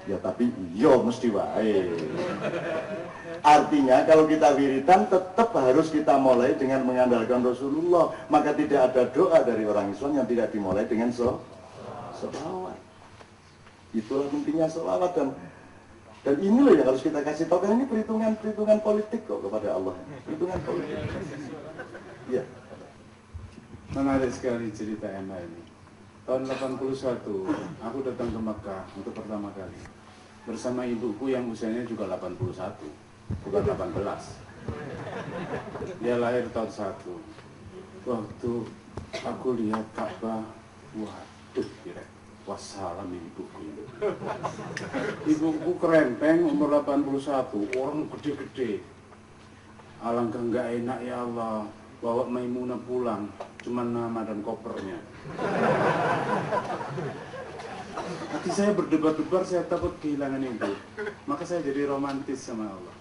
Ya tapi iya mesti wae. Artinya kalau kita wiridan tetap harus kita mulai dengan mengandalkan Rasulullah. Maka tidak ada doa dari orang Islam yang tidak dimulai dengan sholawat. Itulah pentingnya sholawat dan ini loh yang harus kita kasih tahu. Karena ini perhitungan politik kok kepada Allah. Perhitungan politik. Ya. Menarik sekali cerita Emma ini. Tahun 81 aku datang ke Mekah untuk pertama kali bersama ibuku yang usianya juga 81, bukan 18. Dia lahir tahun 1. Waktu aku lihat Ka'bah, waduh, kira wassalam ibuku. Ibuku kerempeng umur 81, orang gede-gede. Alangkah nggak enak ya Allah, bawa Maimunah pulang, cuman nama dan kopernya. Hati saya berdebar-debar, saya takut kehilangan ibu. Maka saya jadi romantis sama Allah.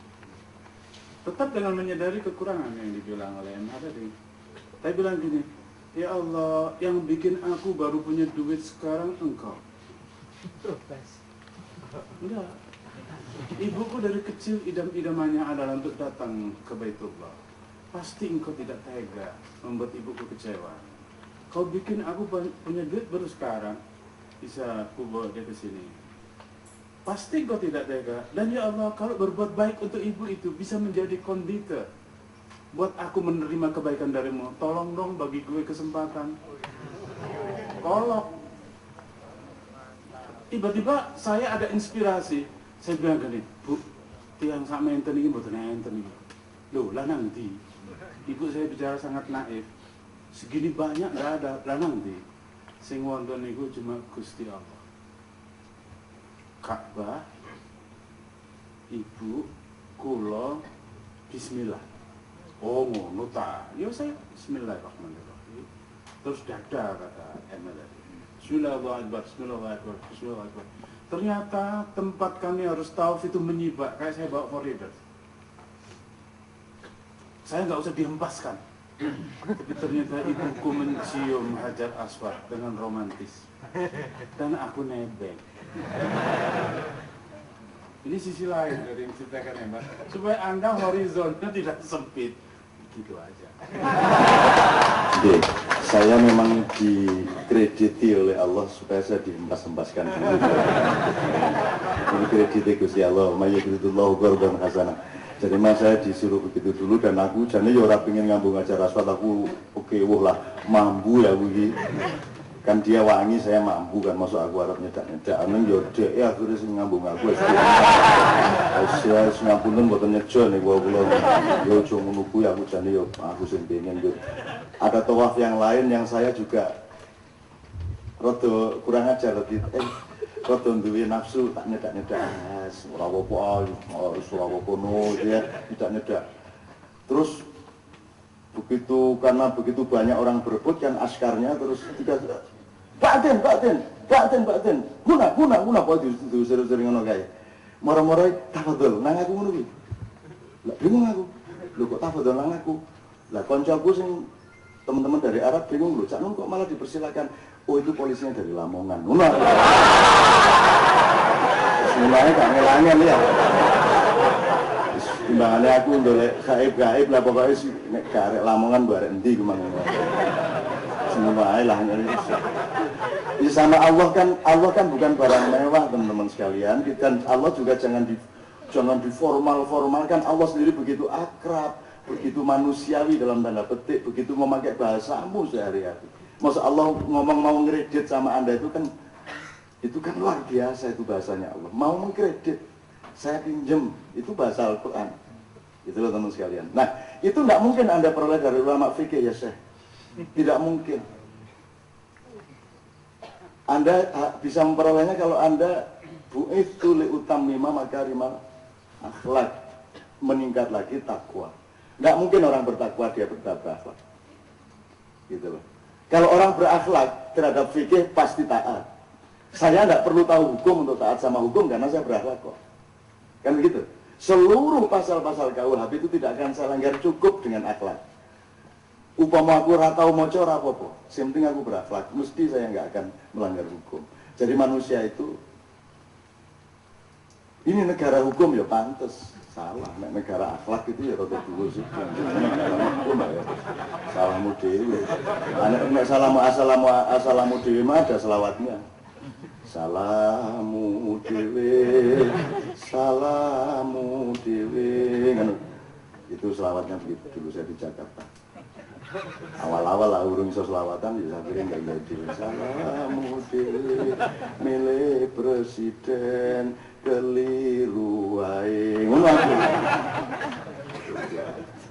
Tetap dengan menyadari kekurangan yang dibilang oleh M. tadi. Saya bilang gini, ya Allah, yang bikin aku baru punya duit sekarang Engkau. Enggak. Ibuku dari kecil idam-idamannya adalah untuk datang ke Baitullah. Pasti Engkau tidak tega membuat ibuku kecewa. Kau bikin aku punya duit baru sekarang, bisa aku bawa dia ke sini. Pasti Engkau tidak tega. Dan ya Allah, kalau berbuat baik untuk ibu itu bisa menjadi konditor buat aku menerima kebaikan darimu. Tolong dong bagi gue kesempatan. Tolong. Tiba-tiba saya ada inspirasi. Saya bilang gini, Bu, tiang sama enten ini buatan enten ini. Loh, lah nanti. Ibu saya bicara sangat naif. Segini banyak nggak ada, lah nanti. Sing wonten niku cuma Gusti Allah. Ka'bah, ibu, kula, bismillah. Oh ngono ta. Ya saya bismillahirrahmanirrahim. Terus dada kata ML. Bismillahirrahmanirrahim, bismillahirrahmanirrahim, bismillahirrahmanirrahim. Ternyata tempat kami harus tawaf itu menyibak, kayak saya bawa koridor. Saya nggak usah dihempaskan. Tapi ternyata ibuku mencium Hajar Aswad dengan romantis. Dan aku nebeng. Ini sisi lain dari yang ceritakan ya Mbak. Supaya Anda horizonnya tidak sempit. Gitu aja. Oke, saya memang dikrediti oleh Allah supaya saya dihempas-hempaskan. Ini krediti Gusti Allah, mayyidullahu qardan hasanah. Jadi mas saya disuruh begitu dulu dan aku jane ya ora pengen ngambung Hajar Aswad, aku oke lah mampu ya begini. Kan dia wangi, saya mampu kan, masuk aku harap nyedak-nyedak aneng ya dek ya akhirnya sing ngambung aku saya ngapunten mboten nyejo nih kula ya aja ngono kuwi aku jane ya aku sing pengen yo. Ada tawaf yang lain yang saya juga rada kurang ajar rada duwe nafsu tak nyedak-nyedak ora apa-apa ora apa-apa ya nyedak-nyedak. Terus karena begitu banyak orang berebut kan askarnya terus tiga Batin, guna, kok diusir-usir ngono kae. Moro-moro tafadhol nang aku ngono kuwi. Lah bingung aku. Lho kok tafadhol nang aku? Lah koncoku sing teman-teman dari Arab bingung lho, cak kok malah dipersilakan. Oh itu polisinya dari Lamongan. Ngono. Semuanya gak ngelangen ya. Timbangannya aku ndolek gaib lah pokoknya nek karek Lamongan barek endi kemana. Semua lah ya sama Allah kan bukan barang mewah teman-teman sekalian. Dan Allah juga jangan diformalkan. Allah sendiri begitu akrab, begitu manusiawi dalam tanda petik, begitu memakai bahasamu sehari-hari. Masa Allah ngomong mau ngredit sama Anda itu kan luar biasa itu bahasanya Allah. Mau mengkredit, saya pinjem, itu bahasa Al-Quran. Itu loh teman sekalian. Nah, itu tidak mungkin Anda peroleh dari ulama fikih ya Syekh. Tidak mungkin. Anda bisa memperolehnya kalau Anda bu'itsu li utammima makarimal akhlak, meningkat lagi takwa. Tidak mungkin orang bertakwa dia berakhlak. Gitu loh. Kalau orang berakhlak terhadap fikih pasti taat. Saya tidak perlu tahu hukum untuk taat sama hukum karena saya berakhlak kok. Kan begitu? Seluruh pasal-pasal KUHP itu tidak akan saya langgar cukup dengan akhlak. Upama aku ora tau maca ora apa-apa. Sing penting aku berakhlak, mesti saya nggak akan melanggar hukum. Jadi manusia itu Ini negara hukum ya pantes. Salah, negara akhlak itu ya rada dulu sih. Negara hukum ya. Salahmu dewe. Nek asalamu dewe mah ada selawatnya. Salamu dewe, salamu dewe. Itu selawatnya begitu dulu saya di Jakarta. Awal-awal lah urung iso selawatan ya akhirnya enggak jadi. Salamu dewe, milih presiden keliru wae. Ngono aku.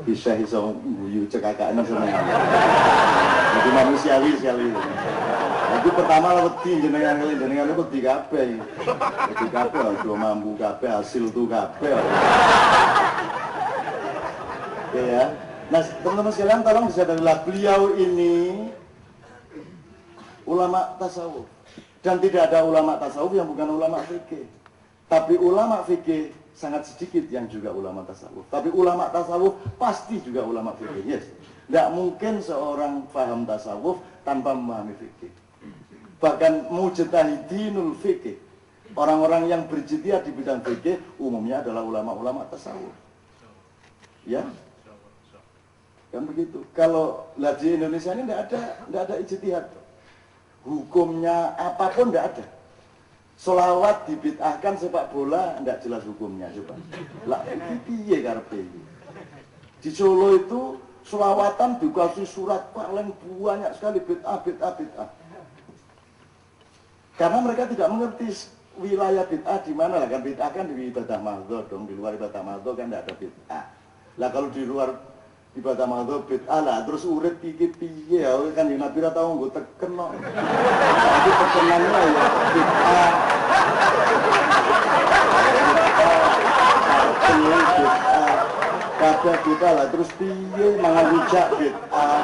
Bisa iso guyu cekakane seneng. Jadi manusiawi sekali. Itu pertama lah wedi jenengan itu wedi kabeh. Wedi kabeh aja mampu kabeh hasil tu kabeh. Oke ya. Nah, teman-teman sekalian tolong disadarilah beliau ini ulama tasawuf. Dan tidak ada ulama tasawuf yang bukan ulama fikih. Tapi ulama fikih sangat sedikit yang juga ulama tasawuf. Tapi ulama tasawuf pasti juga ulama fikih. Yes. Tidak mungkin seorang paham tasawuf tanpa memahami fikih. Bahkan mujtahidinul fikih, orang-orang yang berjihad di bidang fikih umumnya adalah ulama-ulama tasawuf. Ya. Kan begitu. Kalau di Indonesia ini tidak ada ijtihad. Hukumnya apapun tidak ada. Sholawat dibid'ahkan, sepak bola tidak jelas hukumnya, coba. Lah piye karepe iki? Di Solo itu sholawatan dikasih surat paling banyak sekali bid'ah. Karena mereka tidak mengerti wilayah bid'ah di mana lah, kan bid'ah kan di ibadah mahdhur dong, di luar ibadah mahdhur kan tidak ada bid'ah. Lah kalau di luar ibadah mahdhur bid'ah lah, terus urip piye ya kan Nabi ra tau nggo teken kok. Jadi tekenannya ya bid'ah. Kabeh bid'ah lah, terus piye mangan rujak bid'ah.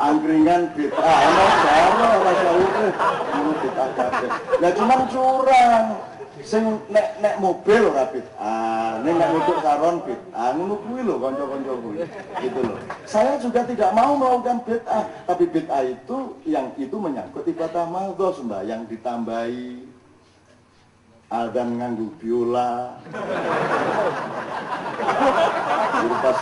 Angkringan bid'ah, ana jaro rasa urip ngono bid'ah kabeh. Lah cuman curang. Sing nek mobil ora bid'ah, nek nutuk saron bid'ah, ngono kuwi lho kanca-kanca kuwi. Gitu loh. Saya juga tidak mau melakukan bid'ah, tapi bid'ah itu yang itu menyangkut ibadah mahdhur, sembahyang ditambahi, adzan nganggo biola. Jadi pas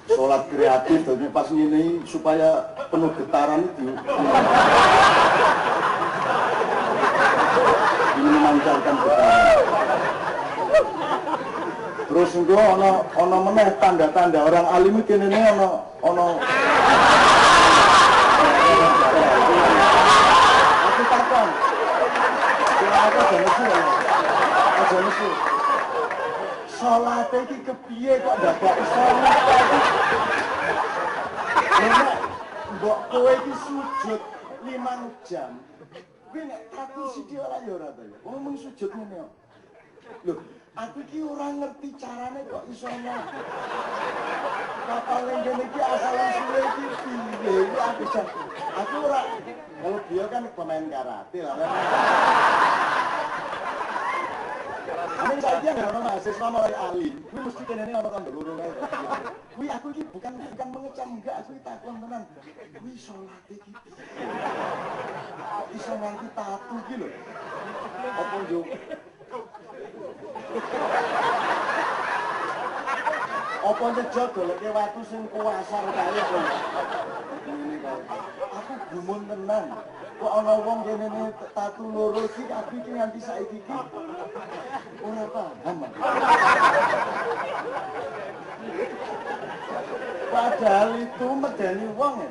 sholat kreatif, jadi pas ngene supaya penuh getaran itu. Ini memancarkan getaran. Terus engko ana meneh tanda-tanda orang alim iki kene ana aku takon. Aku aja mesu. Salat iki kepiye kok dadak salat iki? Nek mbok kowe iki sujud 5 jam. Kuwi nek aku sithik ora ya ora ta ya. Wong mung sujud ngene kok. Lho, aku iki ora ngerti carane kok iso ana. Kapal yang kene iki asal usule iki piye? Aku ora. Kalau dia kan pemain karate lah. Ini saja nggak ada mahasiswa mulai alim. Kuwi mesti kene ana kan loro kae. Kuwi aku iki bukan mengecam, enggak, aku iki takon tenan. Kuwi salat iki. Iso nganti tatu iki lho. Apa yo? Apa nyejo goleke watu sing kuasar kae kok. Ngene kae. Aku gumun tenan. Kok ana wong kene tatu loro iki aku iki nganti saiki iki ora paham. Padahal itu medeni wong ya.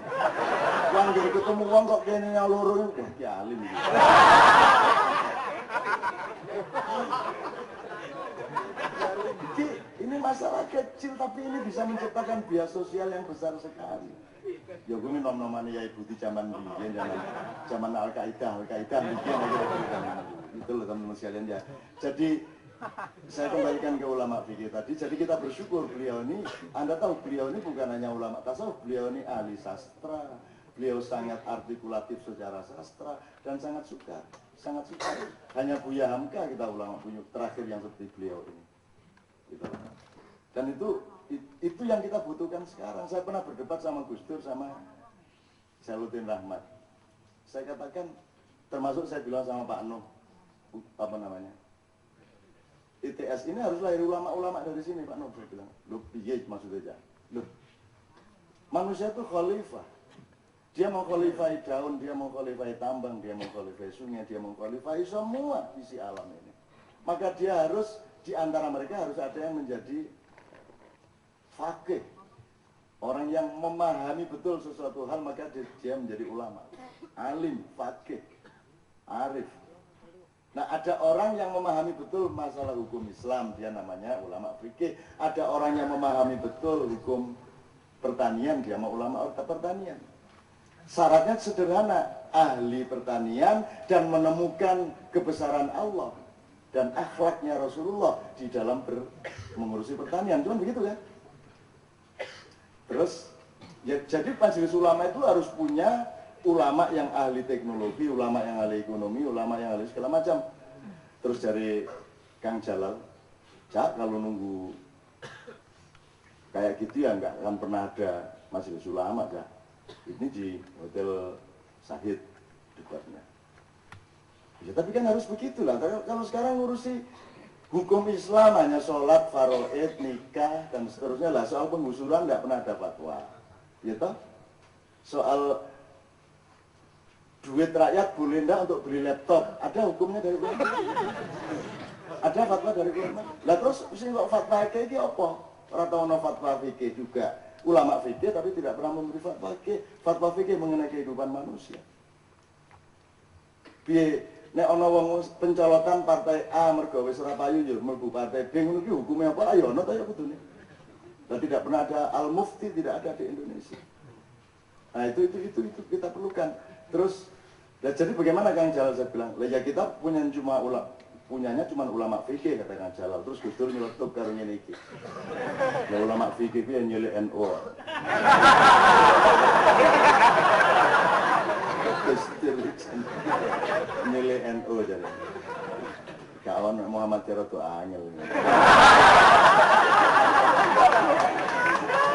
Wong iki ketemu wong kok kene loro iki ki alim iki. Ini masalah kecil tapi ini bisa menciptakan biaya sosial yang besar sekali. Ya gue ini nom-nomannya ya ibu di zaman bikin, zaman Al-Qaeda bikin itu loh teman-teman sekalian ya. Jadi saya kembalikan ke ulama fikih tadi. Jadi kita bersyukur beliau ini, Anda tahu beliau ini bukan hanya ulama tasawuf, beliau ini ahli sastra, beliau sangat artikulatif secara sastra dan sangat suka. Hanya Buya Hamka kita ulama punya terakhir yang seperti beliau ini. Gitu. Dan itu yang kita butuhkan sekarang. Saya pernah berdebat sama Gus Dur sama Zainuddin Rahmat. Saya katakan, termasuk saya bilang sama Pak Nuh, apa namanya, ITS ini harus lahir ulama-ulama dari sini, Pak Novel bilang. Loh, piye maksudnya? Loh, manusia itu khalifah. Dia mau khalifai daun, dia mau khalifai tambang, dia mau khalifai sungai, dia mau khalifai semua isi alam ini. Maka dia harus, di antara mereka harus ada yang menjadi faqih. Orang yang memahami betul sesuatu hal, maka dia menjadi ulama. Alim, faqih, arif. Nah, ada orang yang memahami betul masalah hukum Islam, dia namanya ulama fikih. Ada orang yang memahami betul hukum pertanian, dia mau ulama pertanian. Syaratnya sederhana, ahli pertanian dan menemukan kebesaran Allah dan akhlaknya Rasulullah di dalam mengurusi pertanian. Cuma begitu kan? Terus, ya, jadi majelis ulama itu harus punya ulama yang ahli teknologi, ulama yang ahli ekonomi, ulama yang ahli segala macam. Terus dari Kang Jalal, Cak, kalau nunggu kayak gitu ya nggak akan pernah ada majelis ulama, Cak. Ini di Hotel Sahid debatnya. Ya, tapi kan harus begitulah. Kalau sekarang ngurusi hukum Islam hanya sholat, faraid, nikah, dan seterusnya lah. Soal penggusuran nggak pernah ada fatwa. Gitu? Soal duit rakyat boleh enggak untuk beli laptop, ada hukumnya dari ulama. Ada fatwa dari ulama. Lah terus sing kok fatwa kayak iki apa? Ora tau ono fatwa fikih juga. Ulama fikih tapi tidak pernah memberi fatwa fikih. Fatwa fikih mengenai kehidupan manusia. Piye nek ana wong pencalotan partai A mergo wis ora payu yo mlebu partai B ngono ki hukume apa? Ayo ono ta ya kudune. Dan tidak pernah ada al-mufti, tidak ada di Indonesia. Nah itu kita perlukan. Terus, ya jadi bagaimana Kang Jalal saya bilang, ya kita punyanya cuma ulama fikih kata Kang Jalal. Terus Gus Dur nyeletuk karo ngene iki. Ya ulama fikih ku yang nyelek NU. Gus Dur nyelek NU jadi. Kawan Muhammad Tiroto angel.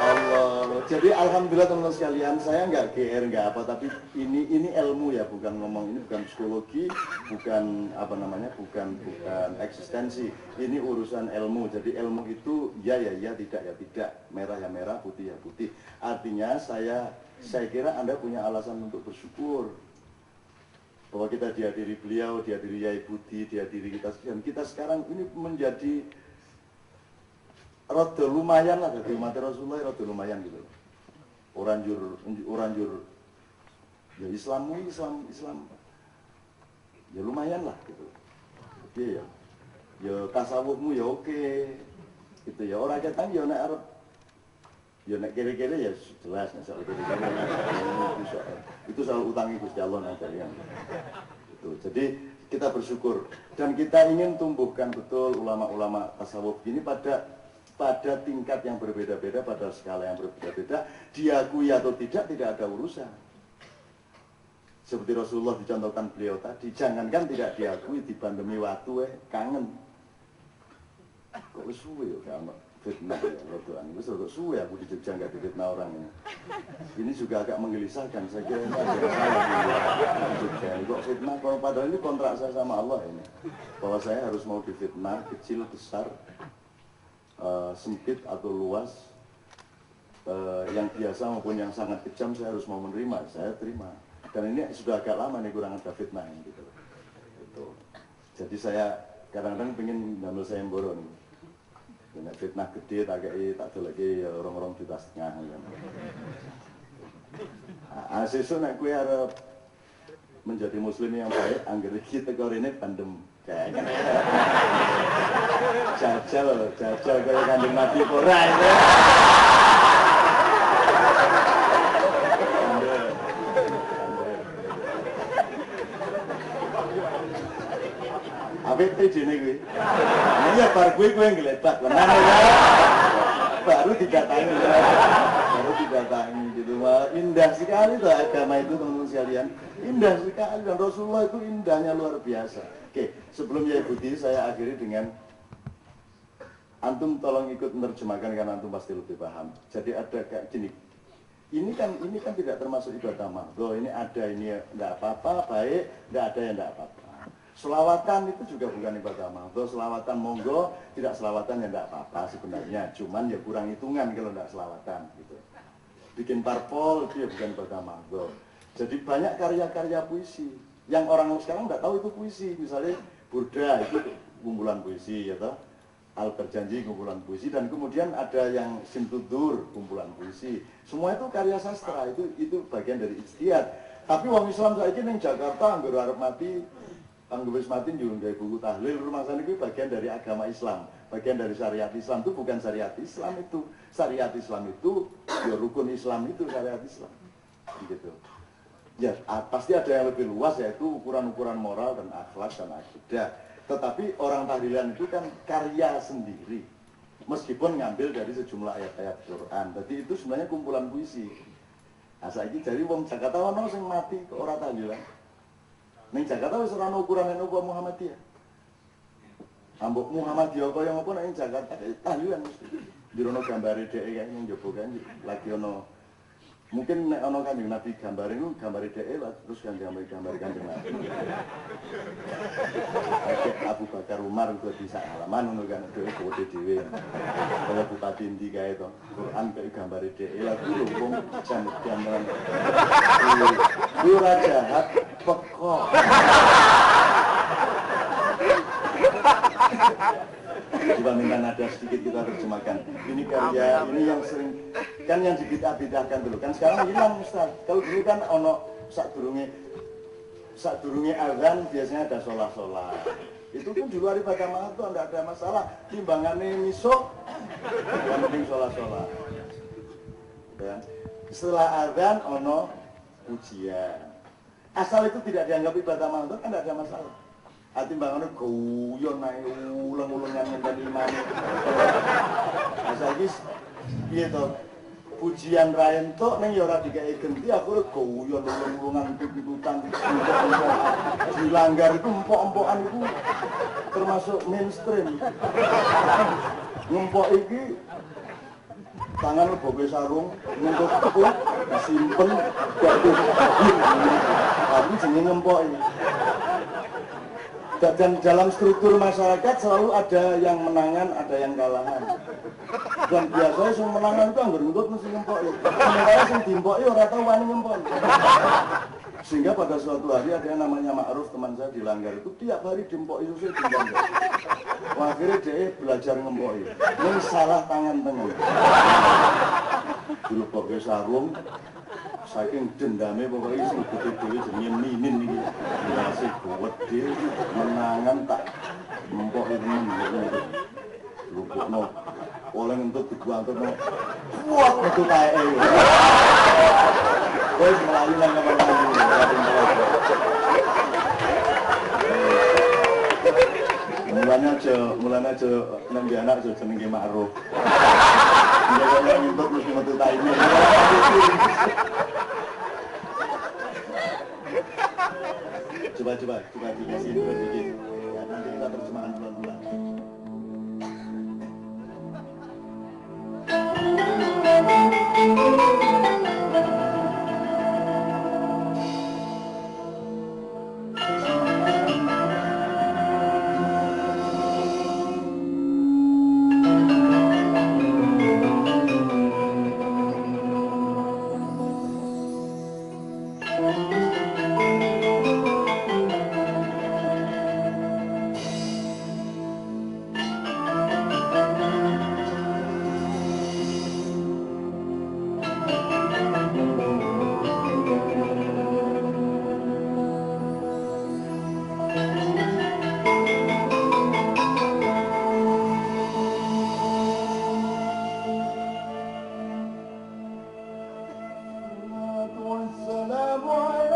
Allah. Jadi alhamdulillah teman-teman sekalian, saya nggak GR nggak apa, tapi ini ilmu ya, bukan ngomong, ini bukan psikologi, bukan apa namanya, bukan eksistensi. Ini urusan ilmu. Jadi ilmu itu ya, tidak ya tidak, merah ya merah, putih ya putih. Artinya saya kira Anda punya alasan untuk bersyukur bahwa kita dihadiri beliau, dihadiri Yai Budi, dihadiri kita sekian. Kita sekarang ini menjadi rada lumayan lah dari umat Rasulullah, rada lumayan gitu. Orang jur ya Islam ya lumayan lah gitu. Oke ya. Ya tasawufmu ya oke. Gitu ya. Orang ketang ya nek arep ya nek kere-kere ya jelas nek soal kere-kere. Itu soal utangi Gusti Allah nek kalian. Gitu. Jadi kita bersyukur dan kita ingin tumbuhkan betul ulama-ulama tasawuf ini pada tingkat yang berbeda-beda, pada skala yang berbeda-beda, diakui atau tidak ada urusan. Seperti Rasulullah dicontohkan beliau tadi, jangankan tidak diakui, dibandemi waktu kangen. Kok suwe ya kalau fitnah ya, lodoan. Wis suwe aku di Jogja nggak difitnah orang ini. Ini juga agak menggelisahkan, saya kira ini ada salah di Jogja. Kok fitnah, kalau padahal ini kontrak saya sama Allah ini. Bahwa saya harus mau difitnah, kecil, besar, sempit atau luas, yang biasa maupun yang sangat kejam, saya harus mau menerima, saya terima. Dan ini sudah agak lama nih kurang ada fitnah gitu. Gitu. Jadi saya kadang-kadang pengen ngambil saya mboro nih. Nek fitnah gede tak lagi orang-orang juta setengah. Sesuk nek kowe arep menjadi muslim yang baik, angger iki teko rene pandem. Jajal kaya Kanjeng Nabi ora itu. Apik dene kuwi. Iya bar kuwi nglebat tenan ya. Baru didatangi gitu. Wah, indah sekali tuh agama itu teman-teman sekalian. Indah sekali dan Rasulullah itu indahnya luar biasa. Oke, sebelum Yai Budi saya akhiri dengan antum tolong ikut menerjemahkan karena antum pasti lebih paham. Jadi ada kayak gini. Ini kan tidak termasuk ibadah mahdoh. Ini ada, ini enggak apa-apa, baik, enggak ada yang enggak apa-apa. Selawatan itu juga bukan ibadah mahdoh. Selawatan monggo, tidak selawatan ya tidak apa-apa sebenarnya. Cuman ya kurang hitungan kalau tidak selawatan gitu. Bikin parpol itu ya bukan ibadah mahdoh. Jadi banyak karya-karya puisi yang orang sekarang nggak tahu itu puisi. Misalnya Burda itu kumpulan puisi, ya toh. Al Berjanji kumpulan puisi, dan kemudian ada yang Simtudur kumpulan puisi. Semua itu karya sastra, itu bagian dari ijtihad. Tapi wong Islam saiki ning Jakarta anggur arep mati, anggur wis mati njur gawe buku tahlil rumah sana itu bagian dari agama Islam, bagian dari syariat Islam. Itu bukan syariat Islam itu. Syariat Islam itu ya rukun Islam itu syariat Islam. Gitu. Ya, pasti ada yang lebih luas, yaitu ukuran-ukuran moral dan akhlak dan akidah. Tetapi orang tahlilan itu kan karya sendiri, meskipun ngambil dari sejumlah ayat-ayat Quran. Jadi itu sebenarnya kumpulan puisi. Nah, saiki dari wong Jakarta ono sing mati kok ora tahlilan. Ning Jakarta wis ora ono ukuran apa Muhammadiyah. Ambok Muhammadiyah kaya ngopo nek ning Jakarta tahlilan mesti. Dirono gambare dhek kae ning njaba kan lagi ono. Mungkin nek ana Kanjeng Nabi gambare niku gambare dhek lah, terus gambare Kanjeng Nabi. Abu Bakar Umar uga di sak halaman ngono kan dhewe gede dhewe. Kaya bupati ndi kae to. Quran kaya gambare dhek lah kuwi lho wong gambaran. Ora jahat pekok. Coba minta nada sedikit kita terjemahkan. Ini karya, ini yang sering kan yang dibid'ah-bid'ahkan dulu. Kan sekarang hilang Ustaz. Kalau dulu kan ono sak durunge azan biasanya ada sholat. Itu pun di luar ibadah mahdoh enggak ada masalah. Timbangannya misuk yang penting sholat. Dan setelah azan ono pujian. Asal itu tidak dianggap ibadah mahdoh kan enggak ada masalah. Timbangannya guyon naik ulang-ulangan ngenteni imane. Saiki piye to? Pujian ra entuk ning ya ora dikeki genti, aku guyon ulang-ulangan pitutan. Dilanggar itu empok-empokan itu termasuk mainstream. Ngempok iki tangan leboke sarung, ngempok tepuk disimpen tapi jenenge ngempok iki. Dan dalam struktur masyarakat selalu ada yang menangan, ada yang kalahan. Dan biasanya yang menangan itu anggur ngempot mesti ngempok ya. Sementara yang dimpok ya orang tahu wani ngempok. Sehingga pada suatu hari ada yang namanya Ma'ruf, teman saya dilanggar itu tiap hari dimpok itu saya dilanggar. Wah, akhirnya dia belajar ngempok itu. Ini salah tangan tengah. Dulu pakai sarung. Saking dendamnya pokoknya sing gede-gede jenenge minin iki. Nasi gede menangan tak empok itu meneh. Lupukno. Oleh ngentut dibuangkno. Kuat metu kae. Wis mlayu nang kamar mulanya aja nang anak aja jenenge Ma'ruf. Dia ngentut mesti metu kae. Coba dikasih sedikit. Ya, nanti kita terjemahkan pelan-pelan. والسلام على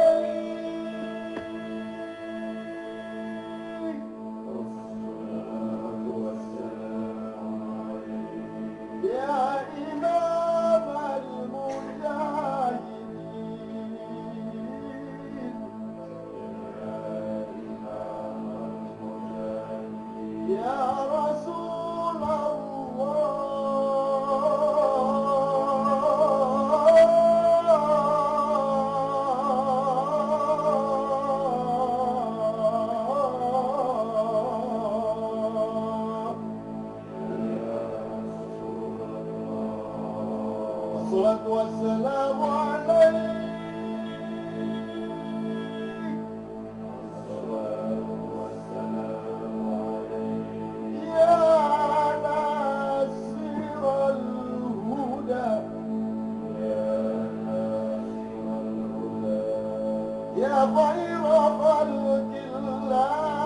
يا خير خلق الله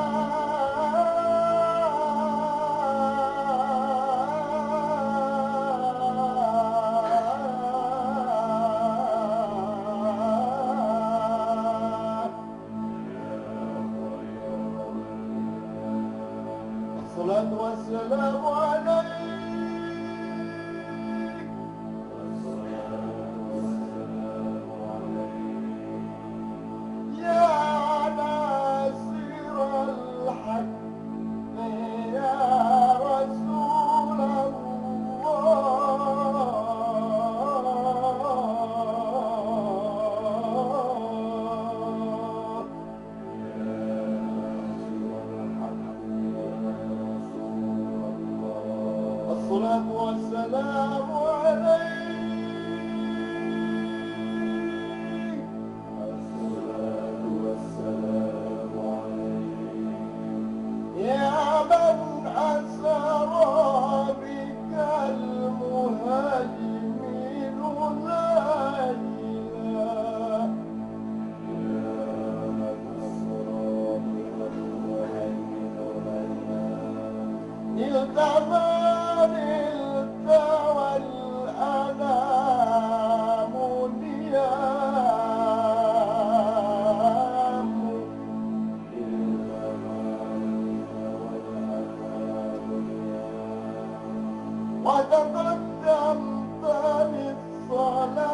الصلاة والسلام عليك الصلاة والسلام عليك الصلاة والسلام عليك يا من أسر بك المهاجمين ليلا نلت ما نلت والأنام نيام وتقدمت للصلاة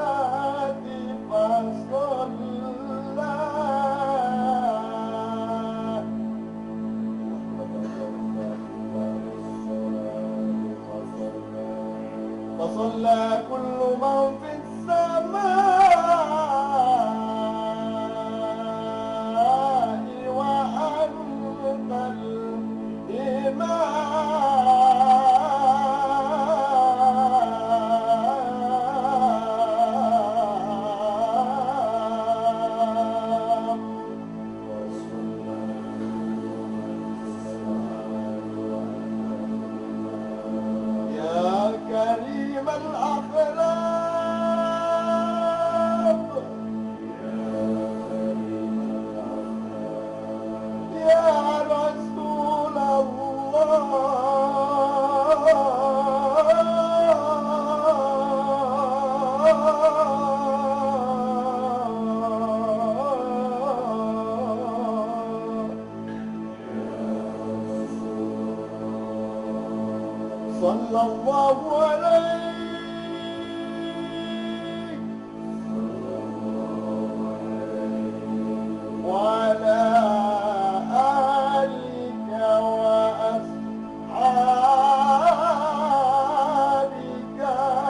فصلى كل من في السماء وأنت الإمام يا كريم الأخلاق يا رسول الله صلى الله عليك وعلى آلك وأصحابك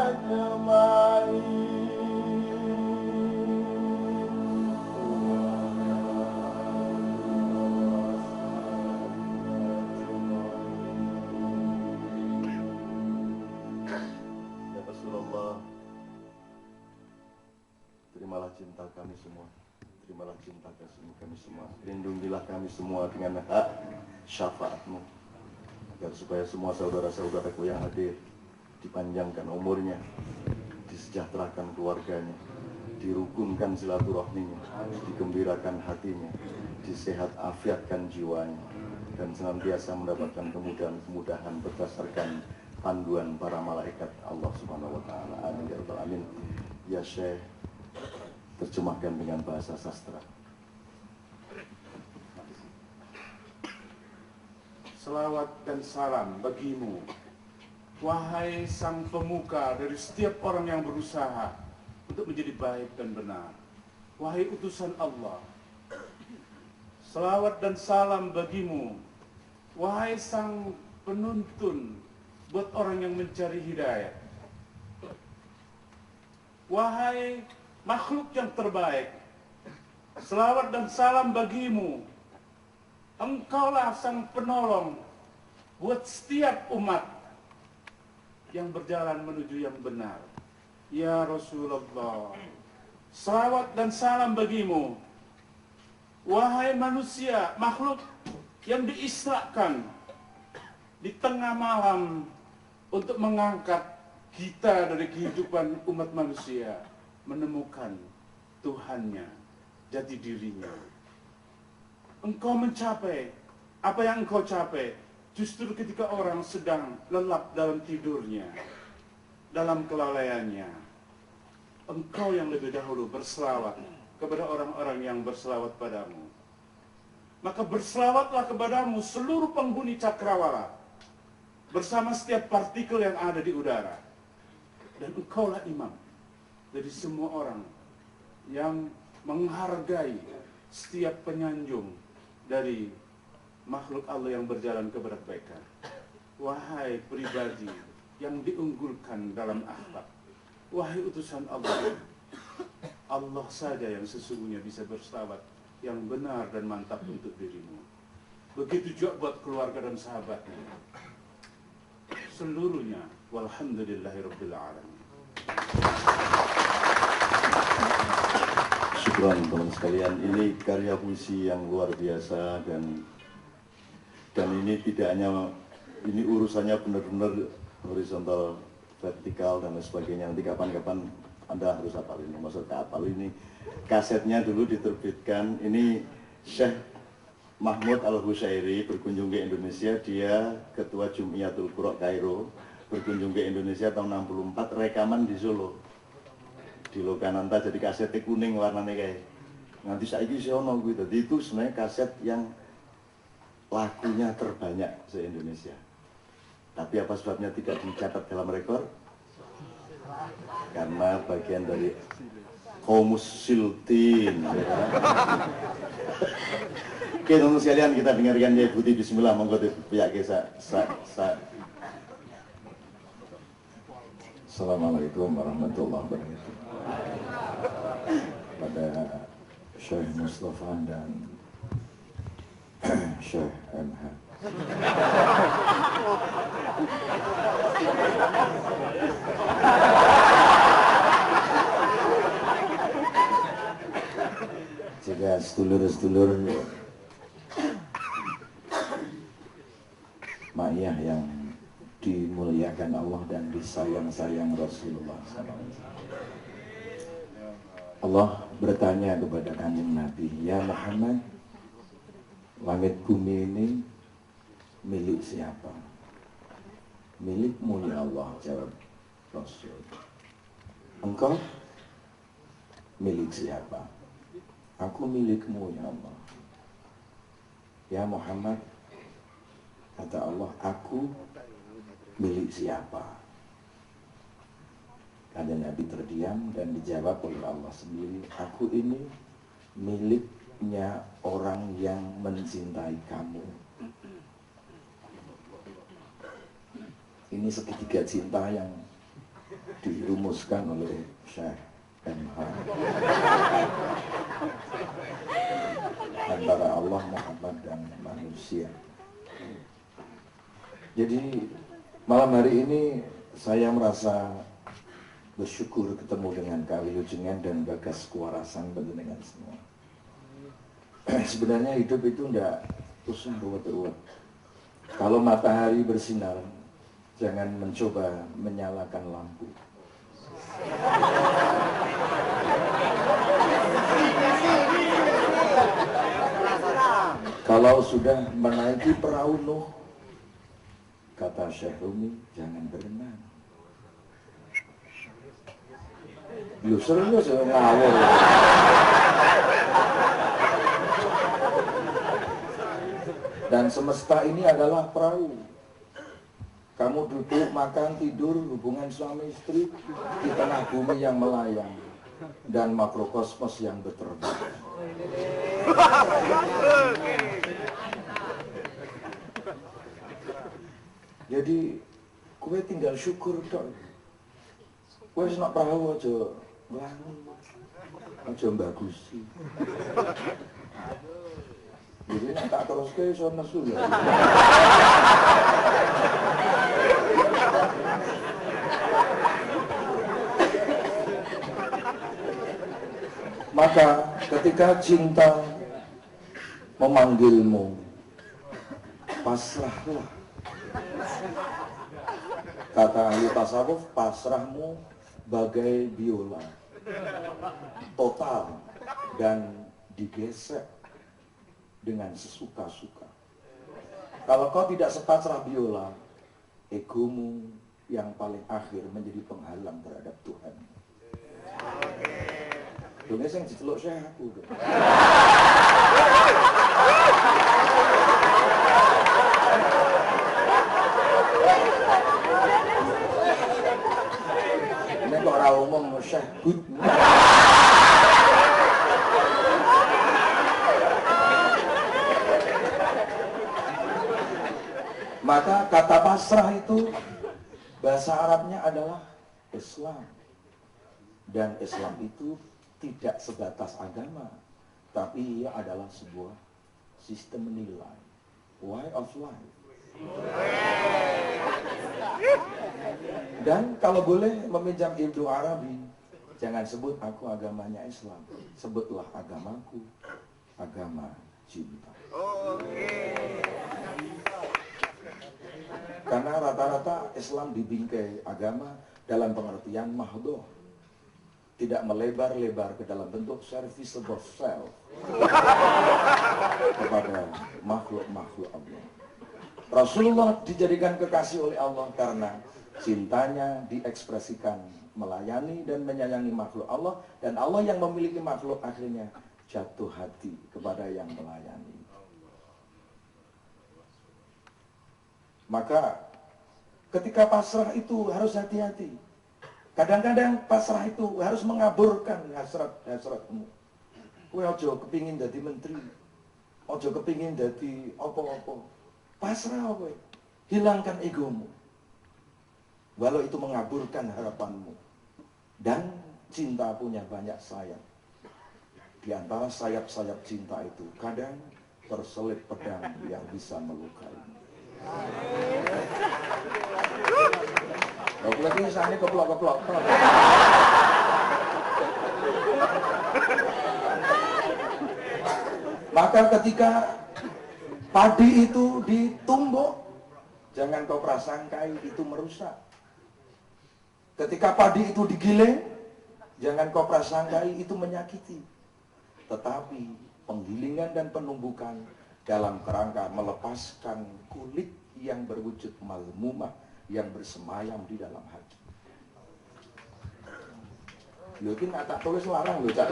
أجمعين Ya Rasulullah, terimalah cinta kami semua. Terimalah cinta kami semua. Lindungilah kami semua dengan hak syafaat-Mu, agar supaya semua saudara-saudaraku yang hadir dipanjangkan umurnya, disejahterakan keluarganya, dirukunkan silaturahminya, digembirakan hatinya, disehat afiatkan jiwanya, dan senantiasa mendapatkan kemudahan-kemudahan berdasarkan panduan para malaikat Allah Subhanahu wa taala. Amin ya rabbal alamin. Ya Syekh, terjemahkan dengan bahasa sastra. Selawat dan salam bagimu, wahai sang pemuka dari setiap orang yang berusaha untuk menjadi baik dan benar. Wahai utusan Allah, selawat dan salam bagimu, wahai sang penuntun buat orang yang mencari hidayah. Wahai makhluk yang terbaik, selawat dan salam bagimu. Engkaulah sang penolong buat setiap umat yang berjalan menuju yang benar. Ya Rasulullah, selawat dan salam bagimu. Wahai manusia, makhluk yang diisrakan di tengah malam untuk mengangkat kita dari kehidupan umat manusia menemukan Tuhannya, jati dirinya. Engkau mencapai apa yang engkau capai justru ketika orang sedang lelap dalam tidurnya, dalam kelalaiannya. Engkau yang lebih dahulu berselawat kepada orang-orang yang berselawat padamu. Maka berselawatlah kepadamu seluruh penghuni cakrawala bersama setiap partikel yang ada di udara. Dan engkaulah imam dari semua orang yang menghargai setiap penyanjung dari makhluk Allah yang berjalan kepada kebaikan. Wahai pribadi yang diunggulkan dalam akhlak, wahai utusan Allah, Allah saja yang sesungguhnya bisa berselawat yang benar dan mantap untuk dirimu. Begitu juga buat keluarga dan sahabatnya. Seluruhnya, walhamdulillahirabbil alamin. Syukran teman sekalian, ini karya puisi yang luar biasa dan ini tidak hanya, ini urusannya benar-benar horizontal, vertikal dan lain sebagainya. Nanti kapan-kapan Anda harus hafal ini, maksudnya hafal ini. Kasetnya dulu diterbitkan, ini Syekh Mahmud Al-Husyairi berkunjung ke Indonesia, dia ketua Jumiatul Qura Kairo, berkunjung ke Indonesia tahun 64, rekaman di Solo, di Lokananta, jadi kasetnya kuning warnanya kayak. Nanti saiki sih ono kuwi, jadi itu sebenarnya kaset yang lagunya terbanyak se-Indonesia. Tapi apa sebabnya tidak dicatat dalam rekor? Karena bagian dari Qomus Siltin. Ya. Oke teman sekalian, kita dengarkan ya Putih Bismillah, monggo pihak kita. Assalamualaikum warahmatullahi wabarakatuh. Pada Syekh Mustafa dan Syekh MH. Jika sedulur-sedulur Ma'iyah yang dimuliakan Allah dan disayang-sayang Rasulullah SAW. Allah bertanya kepada Kanjeng Nabi, ya Muhammad, langit bumi ini milik siapa? Milikmu ya Allah, jawab Rasul. Engkau milik siapa? Aku milikmu ya Allah. Ya Muhammad, kata Allah, aku milik siapa? Kanjeng Nabi terdiam dan dijawab oleh Allah sendiri, aku ini miliknya orang yang mencintai kamu. Ini segitiga cinta yang dirumuskan oleh Syekh MH antara Allah, Muhammad dan manusia. Jadi malam hari ini saya merasa bersyukur ketemu dengan Kawilujengan dan Bagas Kuarasan dengan semua. Sebenarnya hidup itu tidak usah ruwet-ruwet. Kalau matahari bersinar, jangan mencoba menyalakan lampu. Kalau sudah menaiki perahu Nuh, kata Syekh Rumi, jangan berenang. Lu serius ngawur. Dan semesta ini adalah perahu. Kamu duduk, makan, tidur, hubungan suami istri di tengah bumi yang melayang dan makrokosmos yang berterbangan. Jadi, kue tinggal syukur dong. Kue senak perahu aja bangun, aja bagusi. Jadi nak tak terus ke so nesu ya. Maka ketika cinta memanggilmu, pasrahlah. Kata ahli tasawuf, pasrahmu bagai biola, total dan digesek dengan sesuka-suka. Kalau kau tidak sepasrah biola, egomu yang paling akhir menjadi penghalang terhadap Tuhan. Dongeng yang diceluk saya aku. Ini kok ora umum Syekh Good. Maka kata pasrah itu bahasa Arabnya adalah Islam. Dan Islam itu tidak sebatas agama, tapi ia adalah sebuah sistem nilai, way of life. Dan kalau boleh meminjam Ibnu Arabi, jangan sebut aku agamanya Islam, sebutlah agamaku, agama cinta. Karena rata-rata Islam dibingkai agama dalam pengertian mahdoh, tidak melebar-lebar ke dalam bentuk serviceable self kepada makhluk-makhluk Allah. Rasulullah dijadikan kekasih oleh Allah karena cintanya diekspresikan melayani dan menyayangi makhluk Allah, dan Allah yang memiliki makhluk akhirnya jatuh hati kepada yang melayani. Maka ketika pasrah itu harus hati-hati. Kadang-kadang pasrah itu harus mengaburkan hasrat-hasratmu. Kowe aja kepingin jadi menteri, aja kepingin jadi apa-apa. Pasrah kowe, hilangkan egomu. Walau itu mengaburkan harapanmu. Dan cinta punya banyak sayap. Di antara sayap-sayap cinta itu kadang terselip pedang yang bisa melukai. Aku lagi sana keplok-keplok. Maka ketika padi itu ditumbuk, jangan kau prasangkai itu merusak. Ketika padi itu digiling, jangan kau prasangkai itu menyakiti. Tetapi penggilingan dan penumbukan dalam kerangka melepaskan kulit yang berwujud malmumah yang bersemayam di dalam hati. Mungkin tak tulis larang loh Cak.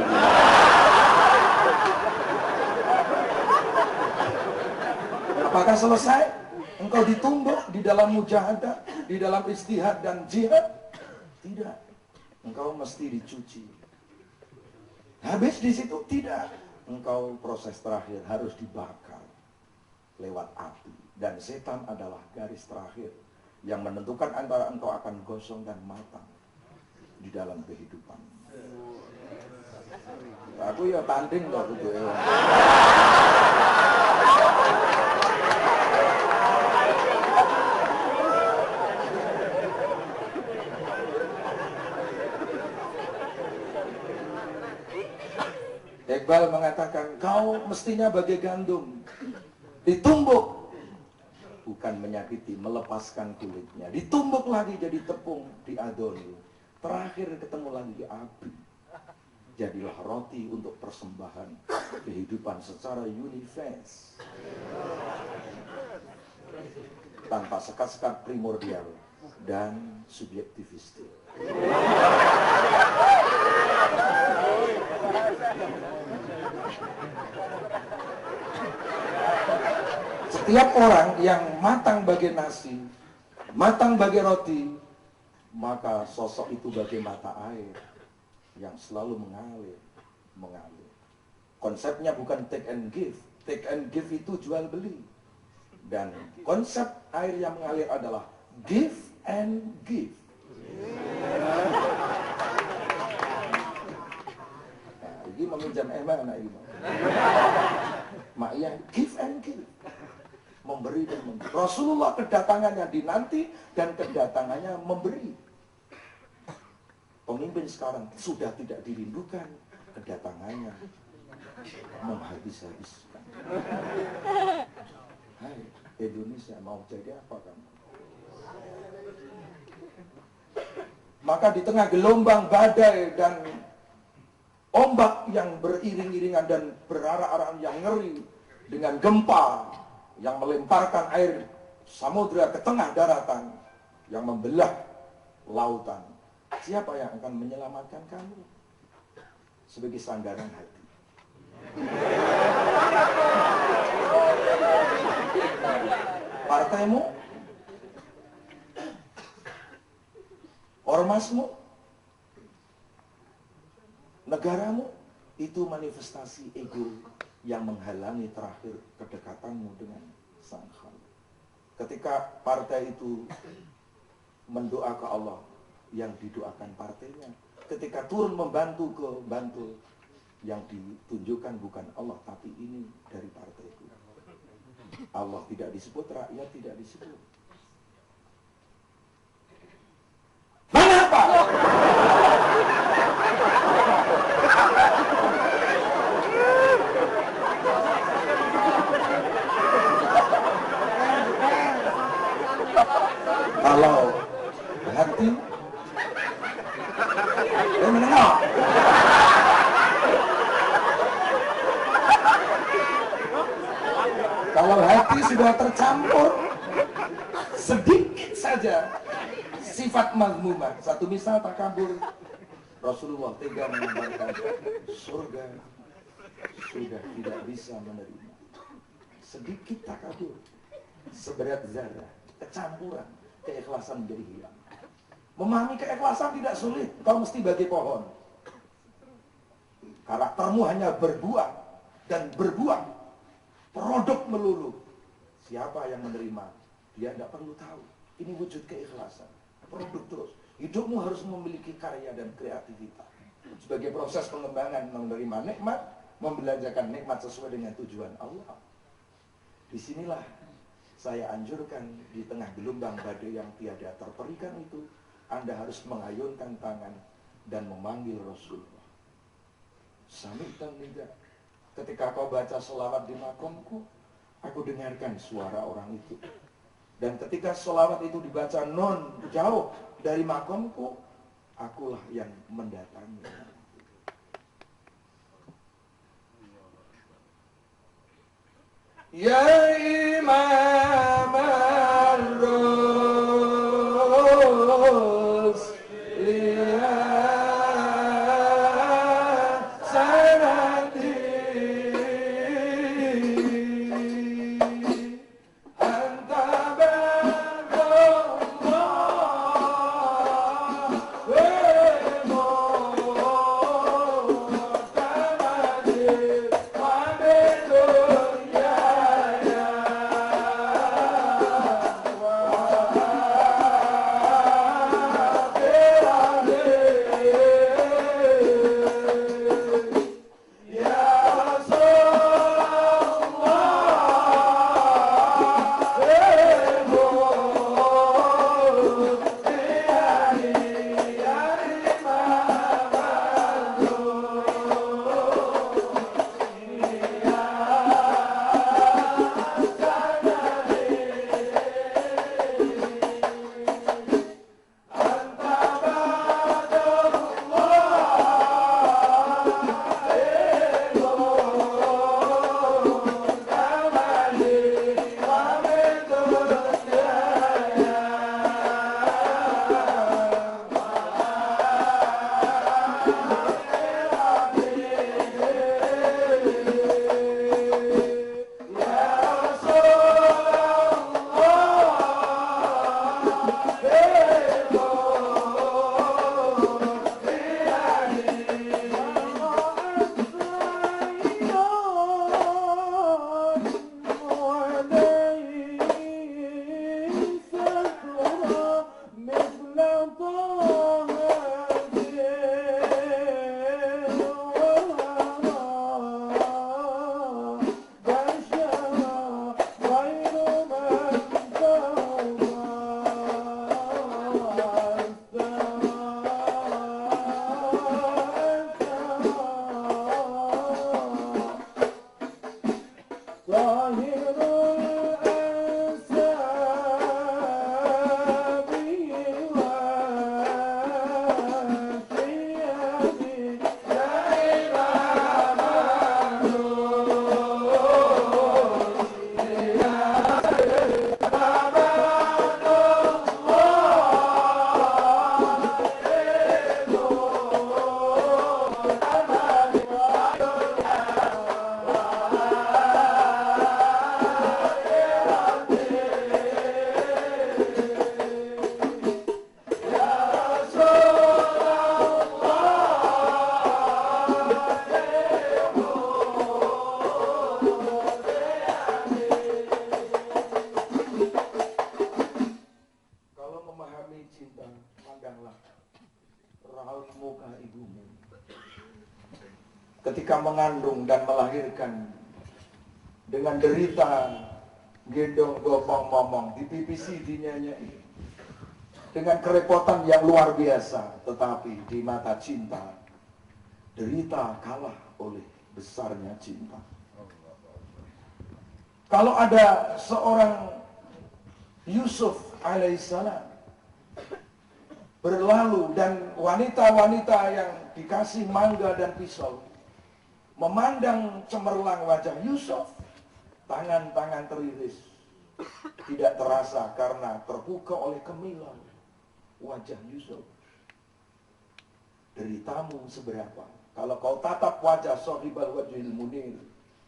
Apakah selesai? Engkau ditumbuk di dalam mujahadah, di dalam istihad dan jihad? Tidak. Engkau mesti dicuci. Habis di situ? Tidak. Engkau proses terakhir harus dibakar lewat api. Dan setan adalah garis terakhir yang menentukan antara engkau akan gosong dan matang di dalam kehidupan. Aku ya tanding loh gitu ya. Iqbal mengatakan, kau mestinya bagai gandum, ditumbuk, bukan menyakiti, melepaskan kulitnya, ditumbuk lagi jadi tepung, diadoni, terakhir ketemu lagi di api. Jadilah roti untuk persembahan kehidupan secara universe, tanpa sekat-sekat primordial dan subjektivistik. Setiap orang yang matang bagai nasi, matang bagai roti, maka sosok itu bagai mata air yang selalu mengalir. Konsepnya bukan take and give. Take and give itu jual beli. Dan konsep air yang mengalir adalah give and give. Nah, ini meminjam anak ini. Maknya give and give. Memberi dan memberi. Rasulullah kedatangannya dinanti dan kedatangannya memberi. Pemimpin sekarang sudah tidak dirindukan, kedatangannya menghabis-habiskan. Hai Indonesia, mau jadi apa kamu? Maka di tengah gelombang badai dan ombak yang beriring-iringan dan berarak-arakan yang ngeri, dengan gempa yang melemparkan air samudra ke tengah daratan, yang membelah lautan. Siapa yang akan menyelamatkan kamu? Sebagai sandaran hati. Partaimu, ormasmu, negaramu, itu manifestasi ego yang menghalangi terakhir kedekatanmu dengan Sang Khalik. Ketika partai itu mendoa ke Allah, yang didoakan partainya. Ketika turun membantu ke Bantul, yang ditunjukkan bukan Allah, tapi ini dari partaiku. Allah tidak disebut, rakyat tidak disebut. Mengapa? Kalau hati mendengar, kalau hati sudah tercampur sedikit saja sifat mazmumah, satu misal takabur, Rasulullah tega mengabarkan surga sudah tidak bisa menerima. Sedikit takabur, seberat zarah, kecampuran, keikhlasan menjadi hilang. Memahami keikhlasan tidak sulit, kau mesti bagi pohon. Karaktermu hanya berbuah dan berbuah, produk melulu. Siapa yang menerima? Dia tidak perlu tahu. Ini wujud keikhlasan, produk terus. Hidupmu harus memiliki karya dan kreativitas. Sebagai proses pengembangan menerima nikmat, membelanjakan nikmat sesuai dengan tujuan Allah. Disinilah saya anjurkan, di tengah gelombang badai yang tiada terperikan itu, Anda harus mengayunkan tangan dan memanggil Rasulullah. Sami dan tidak. Ketika kau baca selawat di makomku, aku dengarkan suara orang itu. Dan ketika selawat itu dibaca non jauh dari makomku, akulah yang mendatangi. Ya Imam Ar-Rus liya sanati anta badullah wa mu'tamadi wa bidunya ya ketika mengandung dan melahirkan dengan derita, gendong gopong momong, dipipisi, dinyanyai, dengan kerepotan yang luar biasa, tetapi di mata cinta, derita kalah oleh besarnya cinta. Kalau ada seorang Yusuf alaihissalam berlalu dan wanita-wanita yang dikasih mangga dan pisau memandang cemerlang wajah Yusuf, tangan-tangan teriris, tidak terasa karena terpukau oleh kemilau wajah Yusuf. Deritamu seberapa? Kalau kau tatap wajah Sahibal Wajhil Munir,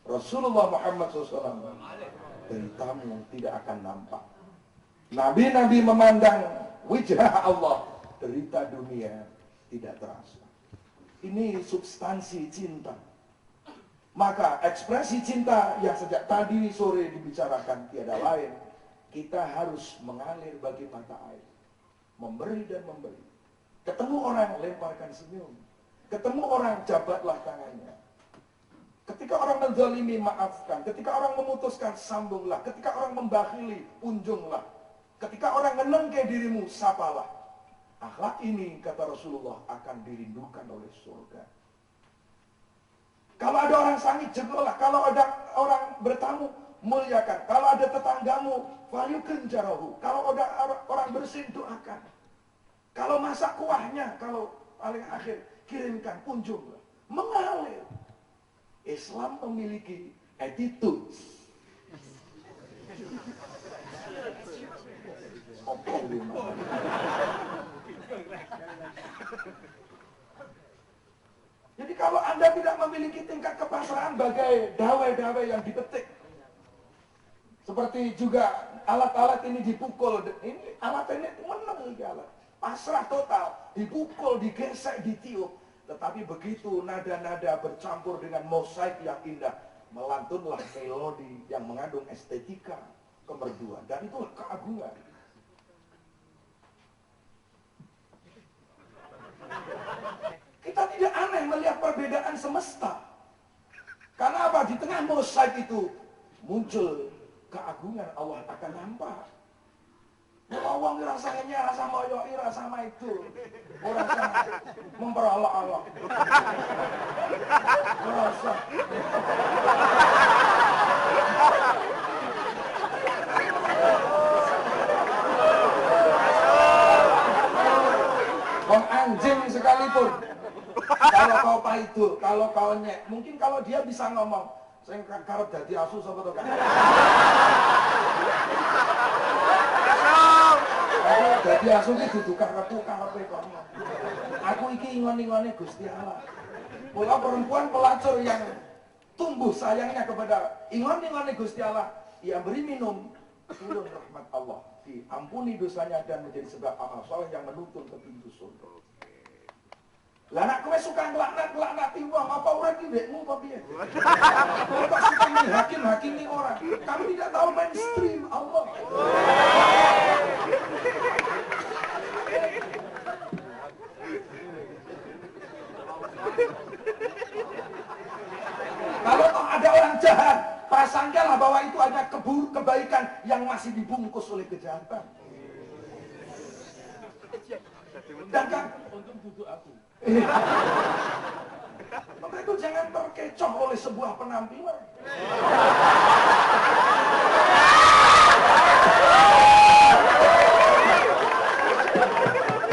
Rasulullah Muhammad SAW, deritamu tidak akan nampak. Nabi-nabi memandang wajah Allah, derita dunia tidak terasa. Ini substansi cinta. Maka ekspresi cinta yang sejak tadi sore dibicarakan tiada lain, kita harus mengalir bagi mata air, memberi dan memberi. Ketemu orang, lemparkan senyum. Ketemu orang, jabatlah tangannya. Ketika orang menzalimi, maafkan. Ketika orang memutuskan, sambunglah. Ketika orang membakhili, unjunglah. Ketika orang menengke dirimu, sapalah. Akhlak ini, kata Rasulullah, akan dirindukan oleh surga. Kalau ada orang sangit, jeglolah. Kalau ada orang bertamu, muliakan. Kalau ada tetanggamu, falyukin jarahu. Kalau ada orang bersin, doakan. Kalau masak kuahnya, kalau paling akhir, kirimkan, kunjunglah. Mengalir. Islam memiliki attitude. Jadi kalau Anda tidak memiliki tingkat kepasrahan bagai dawai-dawai yang dipetik, seperti juga alat-alat ini dipukul, ini alat ini menang ini alat. Pasrah total, dipukul, digesek, ditiup. Tetapi begitu nada-nada bercampur dengan mosaik yang indah, melantunlah melodi yang mengandung estetika kemerduan. Dan itulah keagungan. Kita tidak aneh melihat perbedaan semesta. Karena apa? Di tengah mosaik itu muncul keagungan Allah akan nampak. Wong rasanya rasa moyoi sama itu. Rasa memperolok-olok. Rasa. Wong anjing sekalipun. Kalau kau paidu, kalau kau nyek, mungkin kalau dia bisa ngomong, saya karep dadi asu sapa to kan. Aku dadi asu iki dudu karepku karepe kono. Aku iki ingon-ingone Gusti Allah. Mula perempuan pelacur yang tumbuh sayangnya kepada ingon-ingone Gusti Allah, ia beri minum, turun rahmat Allah, diampuni dosanya dan menjadi sebab amal saleh yang menuntun ke pintu surga. Lah nek kowe suka nglaknat-nglaknati wong, apa ora iki ndekmu apa piye? Kowe kok suka menghakim-hakimi orang. Kamu tidak tahu mainstream Allah. Kalau ada orang jahat, prasangkalah bahwa itu hanya kebaikan yang masih dibungkus oleh kejahatan. Dan kan Untung duduk aku. Maka itu jangan terkecoh oleh sebuah penampilan.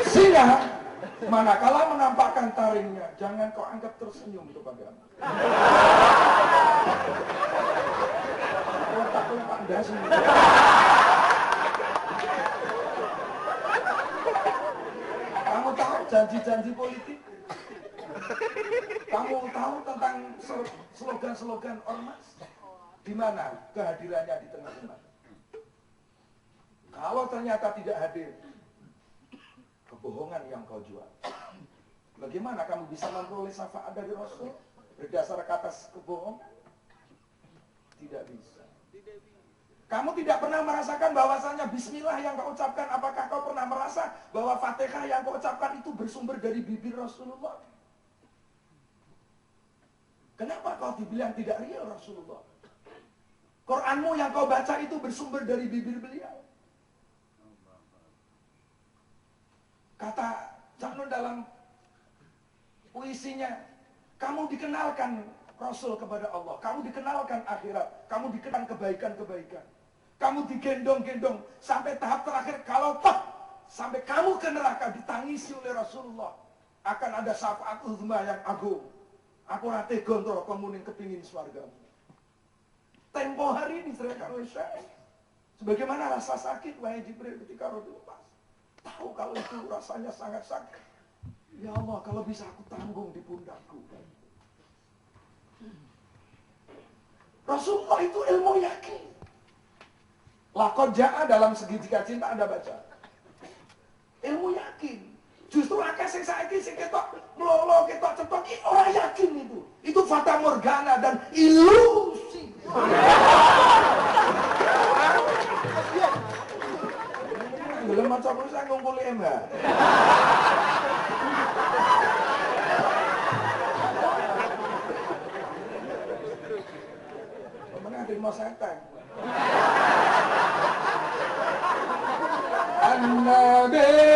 Sehingga manakala menampakkan taringnya, jangan kau anggap tersenyum kepadamu. Letak-letak dasi. Kamu tahu janji-janji politik? Kamu tahu tentang slogan-slogan ormas? Di mana kehadirannya di tengah umat? Kalau ternyata tidak hadir, kebohongan yang kau jual. Bagaimana kamu bisa memperoleh syafaat dari Rasul berdasarkan atas kebohongan? Tidak bisa. Kamu tidak pernah merasakan bahwasannya bismillah yang kau ucapkan. Apakah kau pernah merasa bahwa Fatihah yang kau ucapkan itu bersumber dari bibir Rasulullah? Kenapa kau dibilang tidak real Rasulullah? Quranmu yang kau baca itu bersumber dari bibir beliau. Kata Cak Nun dalam puisinya, kamu dikenalkan Rasul kepada Allah, kamu dikenalkan akhirat, kamu dikenal kebaikan-kebaikan, kamu digendong-gendong sampai tahap terakhir, kalau toh sampai kamu ke neraka ditangisi oleh Rasulullah, akan ada syafaat uzma yang agung. Aku rate gondro komuning kepingin swargamu. Tempo hari ini serahkan oleh Syekh. Sebagaimana rasa sakit wahai Jibril ketika roh dilepas. Tahu kalau itu rasanya sangat sakit. Ya Allah, kalau bisa aku tanggung di pundakku. Rasulullah itu ilmu yakin. Laqad jaa dalam segitiga cinta Anda baca. Ilmu yakin. Justru akeh sing saiki sing ketok mlolo, ketok cetok iki ora yakin itu. Itu fata morgana dan ilusi. Belum maca saya ngumpuli Mbak. Mana ada mau seteng. An-Nabi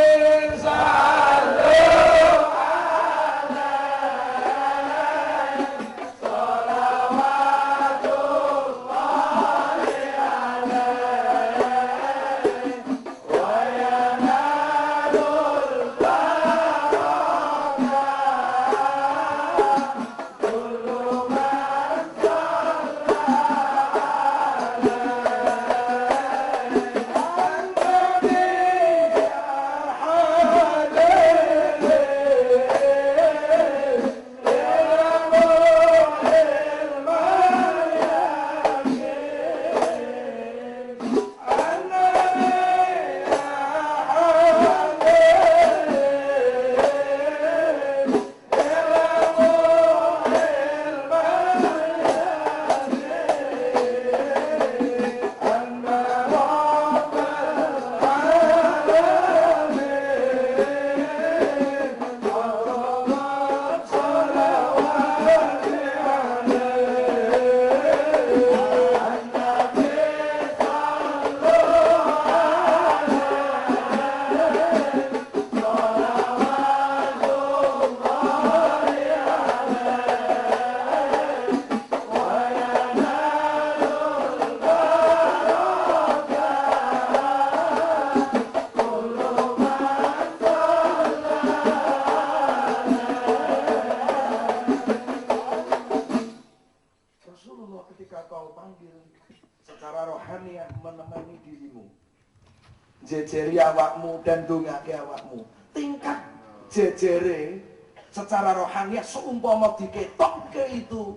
jejeri awakmu dan dongake awakmu. Tingkat jejere secara rohaniah seumpama diketokke itu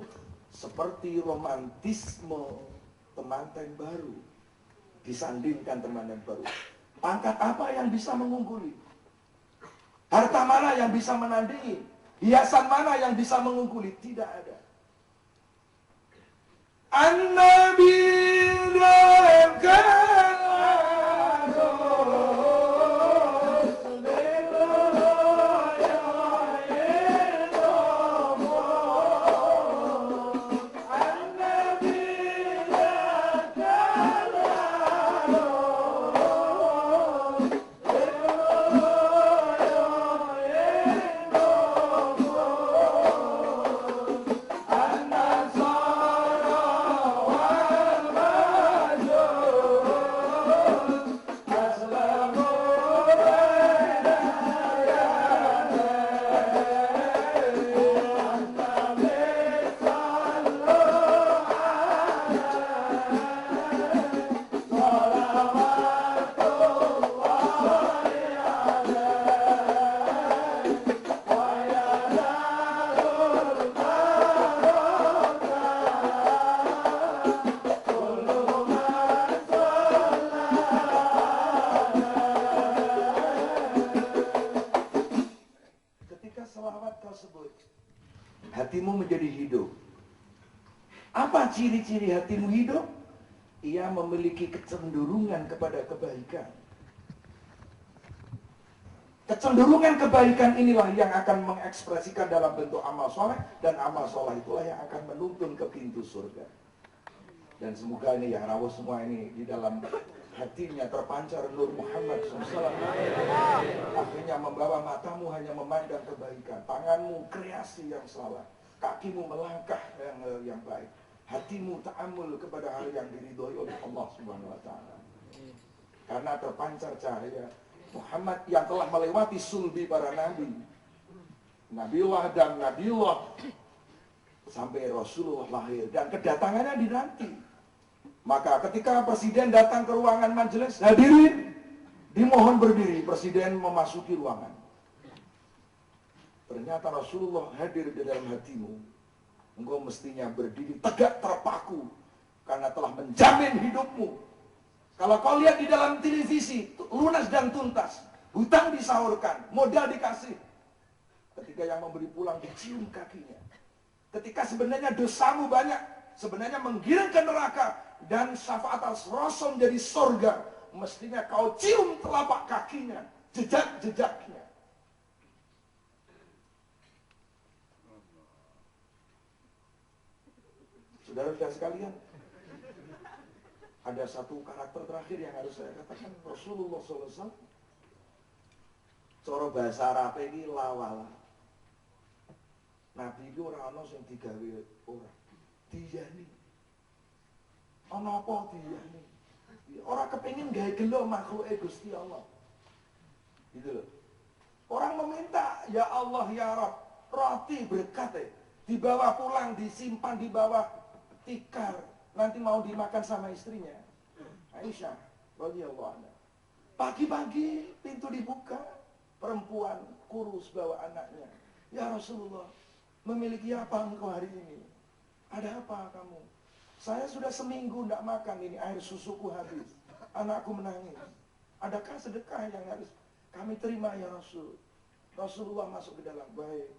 seperti romantisme temanten baru disandingkan temanten baru. Pangkat apa yang bisa mengungguli? Harta mana yang bisa menandingi? Hiasan mana yang bisa mengungguli? Tidak ada. An-Nabi hatimu menjadi hidup. Apa ciri-ciri hatimu hidup? Ia memiliki kecenderungan kepada kebaikan. Kecenderungan kebaikan inilah yang akan mengekspresikan dalam bentuk amal soleh, dan amal soleh itulah yang akan menuntun ke pintu surga. Dan semoga ini yang rawuh semua ini di dalam hatinya terpancar Nur Muhammad SAW. Akhirnya membawa matamu hanya memandang kebaikan, tanganmu kreasi yang salah, kakimu melangkah yang baik, hatimu ta'amul kepada hal yang diridhoi oleh Allah Subhanahu wa Ta'ala. Karena terpancar cahaya Muhammad yang telah melewati sulbi para nabi, Nabiullah dan Nabiullah, sampai Rasulullah lahir dan kedatangannya dinanti. Maka ketika presiden datang ke ruangan majelis, hadirin dimohon berdiri. Presiden memasuki ruangan. Ternyata Rasulullah hadir di dalam hatimu. Engkau mestinya berdiri tegak terpaku karena telah menjamin hidupmu. Kalau kau lihat di dalam televisi, lunas dan tuntas, hutang disaurkan, modal dikasih. Ketika yang memberi pulang dicium kakinya. Ketika sebenarnya dosamu banyak, sebenarnya menggiring ke neraka, dan syafaat Rasul menjadi surga, mestinya kau cium telapak kakinya, jejak-jejaknya. Saudara-saudara sekalian, ada satu karakter terakhir yang harus saya katakan. Rasulullah SAW cara bahasa Arab ini lawala. Nabi itu orang-orang yang digawe orang diyani. Ana apa diyani? Orang kepingin gawe gelo makhluk Gusti Allah. Gitu loh. Orang meminta, ya Allah ya Rabb, roti berkat dibawa pulang, disimpan di bawah tikar. Nanti mau dimakan sama istrinya, Aisyah radhiyallahu anha. Pagi-pagi pintu dibuka, perempuan kurus bawa anaknya. Ya Rasulullah, memiliki apa engkau hari ini? Ada apa kamu? Saya sudah seminggu tidak makan, ini air susuku habis. Anakku menangis. Adakah sedekah yang harus kami terima ya Rasul? Rasulullah masuk ke dalam, baik.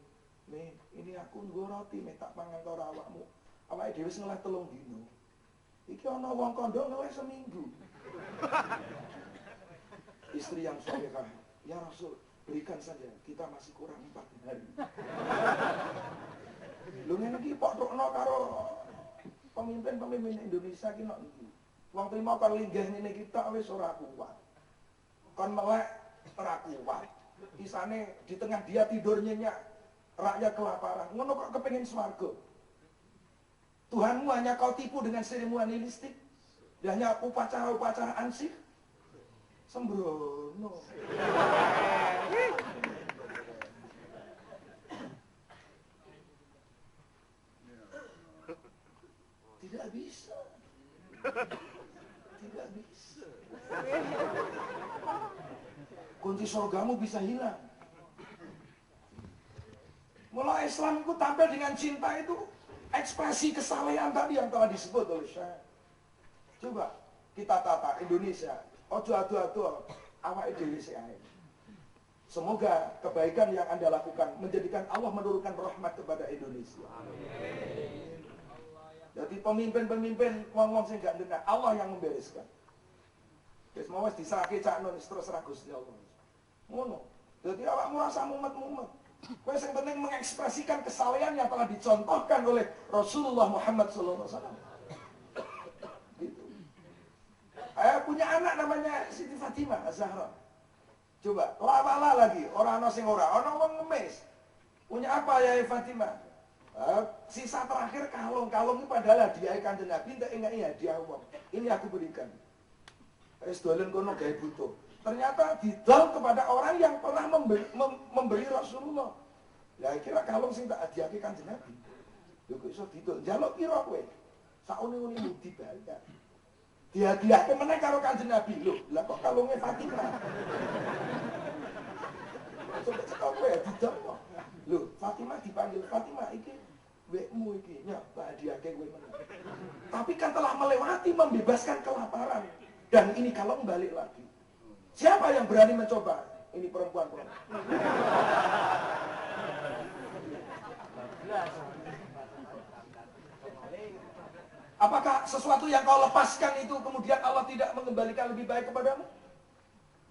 Nih, ini aku nggo roti, tak pangan karo awakmu. Awake dhewe ngeleh 3 dino. Iki ana wong kondo ngeleh seminggu. Istri yang salehah, ya Rasul, berikan saja, kita masih kurang 4 hari. Lho ngene iki pokokno karo pemimpin-pemimpin Indonesia ki nek iki. Wong trimo kon linggih ngene kita wis ora kuat. Kon melek ora kuat. Kisane di tengah dia tidur nyenyak, rakyat kelaparan. Ngono kok kepengin swarga. Tuhanmu hanya kau tipu dengan seremonialistik, dan hanya upacara-upacara ansih. Sembrono. Tidak bisa. Tidak bisa. Kunci surgamu bisa hilang. Mulai Islam itu tampil dengan cinta itu, ekspresi kesalehan tadi yang telah disebut oleh Syekh. Coba kita tata Indonesia, ojo adu-adu awake dhewe sik ae. Semoga kebaikan yang Anda lakukan menjadikan Allah menurunkan rahmat kepada Indonesia. Amin. Jadi pemimpin-pemimpin wong-wong sing gak dengar, Allah yang membereskan. Wis mau wis diserahke cak nun terus ra Gusti Allah. Ngono. Jadi awakmu rasa mumet-mumet. Kowe sing penting mengekspresikan kesalehan yang telah dicontohkan oleh Rasulullah Muhammad sallallahu alaihi wasallam. Gitu. Punya anak namanya Siti Fatimah Az-Zahra. Coba lawala lagi, orang ana sing ora, ana wong ngemis. Punya apa ya Fatimah? Sisa terakhir kalung itu padahal hadiah Kanjeng Nabi, tak ingat hadiah wong. Ini aku berikan. Wis dolen kono gawe butuh. Ternyata didol kepada orang yang pernah memberi Rasulullah. Ya kira kalung sing tak hadiahke Kanjeng Nabi. Lho kok iso didol? Njaluk pira kowe? Sauni-uni mudi bayar. Dihadiahke meneh karo Kanjeng Nabi. Lho, lah kok kalunge Fatimah? Coba cekak kowe didol kok. Lho, Fatimah dipanggil Fatimah iki wekmu iki. Ya, tak hadiahke kowe meneh. Tapi kan telah melewati membebaskan kelaparan. Dan ini kalung balik lagi. Siapa yang berani mencoba? Ini perempuan-perempuan. Apakah sesuatu yang kau lepaskan itu kemudian Allah tidak mengembalikan lebih baik kepadamu?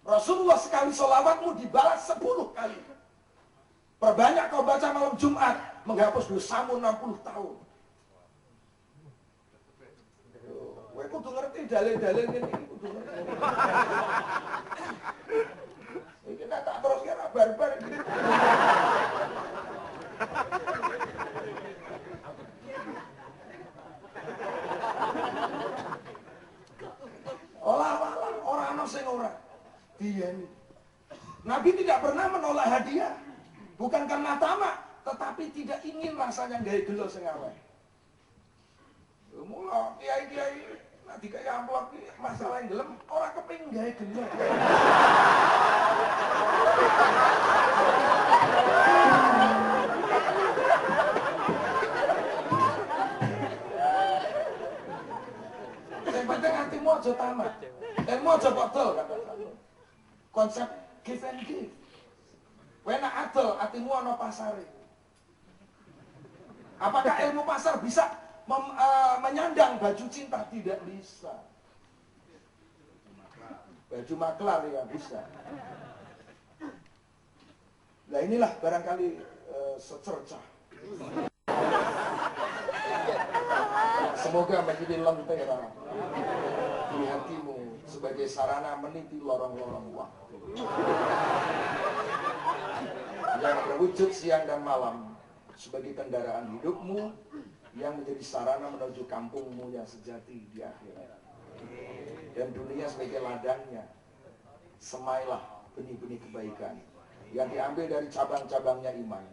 Rasulullah sekali sholawatmu dibalas 10 kali. Perbanyak kau baca malam Jumat, menghapus dosamu 60 tahun. Kowe kudu ngerti dalil-dalil ini, kudu ngerti. Iki nek tak terus kira barbar iki. Olah-olah orang ana sing ora. Diyeni. Nabi tidak pernah menolak hadiah. Bukan karena tamak, tetapi tidak ingin rasanya gawe gelo sing awake. Mula kiai-kiai nek dikai amplop iki masalah gelem ora kepengin gawe gelo. Yang penting hatimu aja tamak. Ilmu aja botol kata satu. Konsep give and give. Kowe nek adol atimu ana pasare. Apakah ilmu pasar bisa menyandang baju cinta? Tidak bisa. Baju maklar ya bisa. Nah inilah barangkali secercah. Semoga menjadi lentera di hatimu sebagai sarana meniti lorong-lorong waktu yang berwujud siang dan malam sebagai kendaraan hidupmu yang menjadi sarana menuju kampungmu yang sejati di akhirat, dan dunia sebagai ladangnya. Semailah benih-benih kebaikan yang diambil dari cabang-cabangnya iman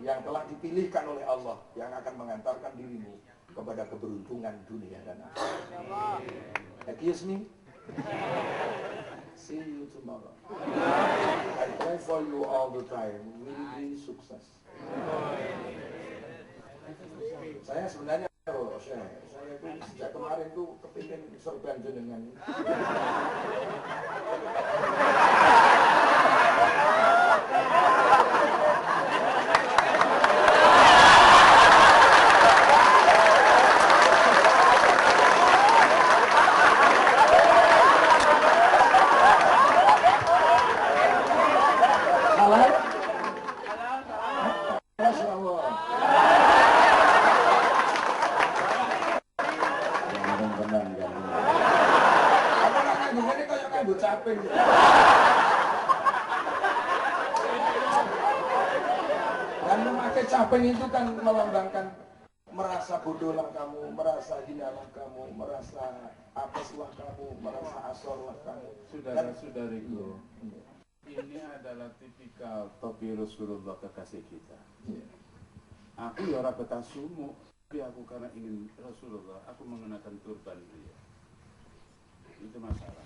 yang telah dipilihkan oleh Allah, yang akan mengantarkan dirimu kepada keberuntungan dunia dan akhirat. Excuse me. See you tomorrow. I pray for you all the time. Really sukses. Saya sebenarnya saya itu sejak kemarin tuh kepingin serban jenengan. Dan memakai caping itu kan melambangkan merasa bodohlah kamu, merasa hinalah kamu, merasa apeslah kamu, merasa asorlah kamu. Saudara-saudariku, ini adalah tipikal topi Rasulullah kekasih kita. Aku ya ora betah sumuk, tapi aku karena ingin Rasulullah, aku mengenakan turban dia. Itu masalah.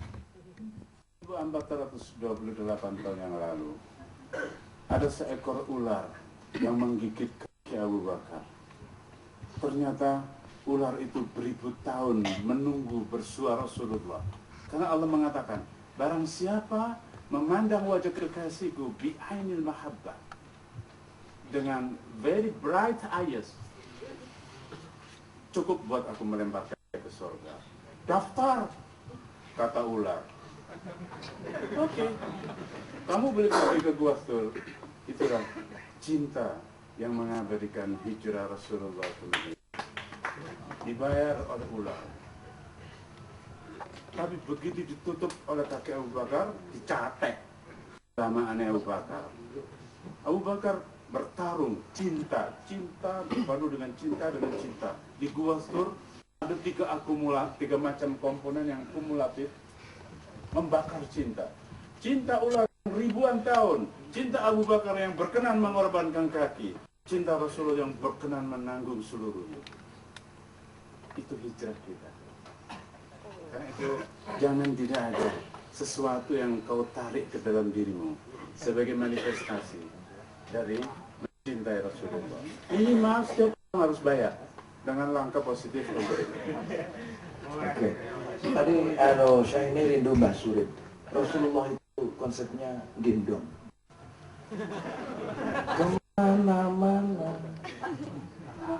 428 tahun yang lalu ada seekor ular yang menggigit kaki Abu Bakar. Ternyata ular itu beribu tahun menunggu bersua Rasulullah, karena Allah mengatakan, barang siapa memandang wajah kekasihku bi'ainil mahabbah, dengan very bright eyes, cukup buat aku melemparkan ke surga. Daftar, kata ular. Oke, kamu boleh pergi ke Gua Thur. Itulah cinta yang mengabadikan hijrah Rasulullah ke Madinah. Dibayar oleh ular. Tapi begitu ditutup oleh kaki Abu Bakar, dicatek sama aneh Abu Bakar. Abu Bakar bertarung cinta berpadu dengan cinta. Di Gua Thur ada tiga macam komponen yang kumulatif membakar cinta. Cinta ular ribuan tahun, cinta Abu Bakar yang berkenan mengorbankan kaki, cinta Rasulullah yang berkenan menanggung seluruhnya. Itu hijrah kita. Karena itu jangan tidak ada sesuatu yang kau tarik ke dalam dirimu sebagai manifestasi dari mencintai Rasulullah. Ini maaf, setiap orang harus bayar dengan langkah positif untuk itu. Oke. Tadi saya ini rindu Mbah Surip. Rasulullah itu konsepnya gendong. Kemana-mana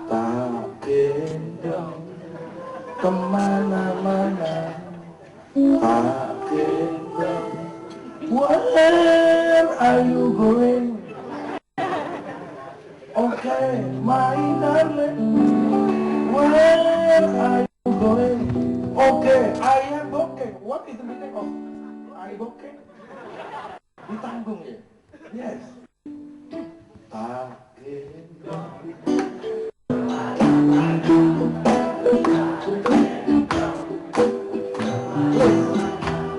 tak gendong, kemana-mana tak gendong. Where are you going? Okay, my darling. Where are you going? Okay, I am okay. What is the meaning of I am okay? Ditanggung ya? Yes.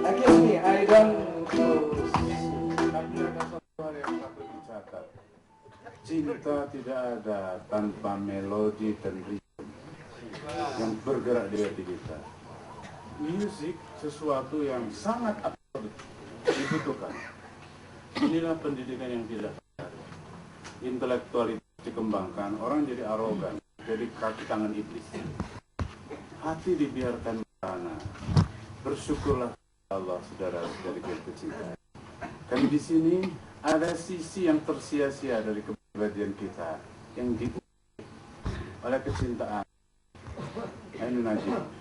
Excuse me, I don't. Tapi ada satu hal yang patut dicatat. Cinta tidak ada tanpa melodi dan ritme yang bergerak di hati kita. Musik sesuatu yang sangat absolut dibutuhkan. Inilah pendidikan yang tidak benar. Intelektualitas dikembangkan, orang jadi arogan, jadi kaki tangan iblis. Hati dibiarkan merana. Bersyukurlah Allah, saudara-saudari kecintaan. Kami di sini ada sisi yang tersia-sia dari kepribadian kita yang diuji oleh kecintaan. Ayo Najib.